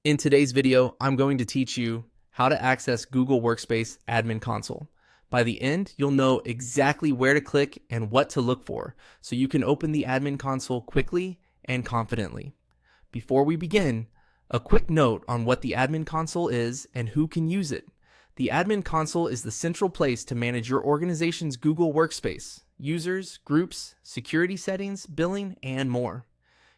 In today's video, I'm going to teach you how to access Google Workspace Admin Console. By the end, you'll know exactly where to click and what to look for, so you can open the Admin Console quickly and confidently. Before we begin, a quick note on what the Admin Console is and who can use it. The Admin Console is the central place to manage your organization's Google Workspace, users, groups, security settings, billing, and more.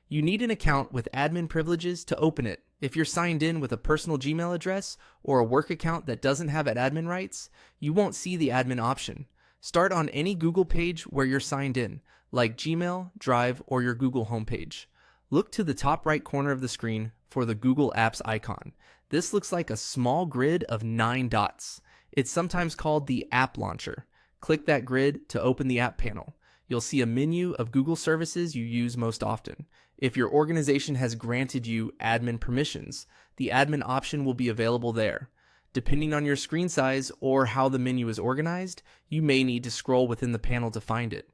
You need an account with admin privileges to open it. If you're signed in with a personal Gmail address or a work account that doesn't have admin rights, you won't see the admin option. Start on any Google page where you're signed in, like Gmail, Drive, or your Google homepage. Look to the top right corner of the screen for the Google Apps icon. This looks like a small grid of 9 dots. It's sometimes called the App Launcher. Click that grid to open the app panel. You'll see a menu of Google services you use most often. If your organization has granted you admin permissions, the admin option will be available there. Depending on your screen size or how the menu is organized, you may need to scroll within the panel to find it.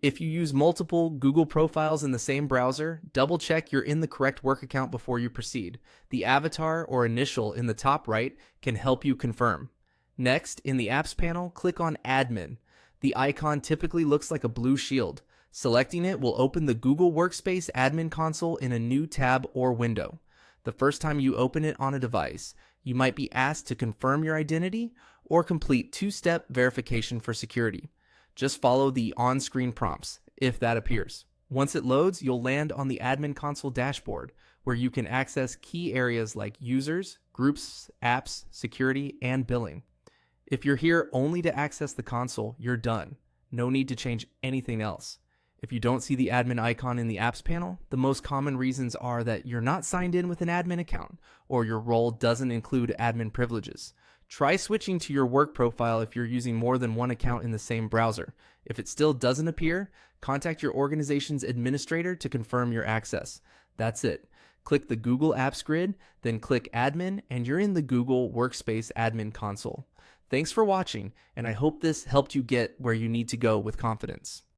If you use multiple Google profiles in the same browser, double check you're in the correct work account before you proceed. The avatar or initial in the top right can help you confirm. Next, in the Apps panel, click on Admin. The icon typically looks like a blue shield. Selecting it will open the Google Workspace Admin Console in a new tab or window. The first time you open it on a device, you might be asked to confirm your identity or complete two-step verification for security. Just follow the on-screen prompts, if that appears. Once it loads, you'll land on the Admin Console dashboard, where you can access key areas like users, groups, apps, security, and billing. If you're here only to access the console, you're done. No need to change anything else. If you don't see the admin icon in the apps panel, the most common reasons are that you're not signed in with an admin account, or your role doesn't include admin privileges. Try switching to your work profile if you're using more than one account in the same browser. If it still doesn't appear, contact your organization's administrator to confirm your access. That's it. Click the Google Apps grid, then click Admin, and you're in the Google Workspace Admin Console. Thanks for watching, and I hope this helped you get where you need to go with confidence.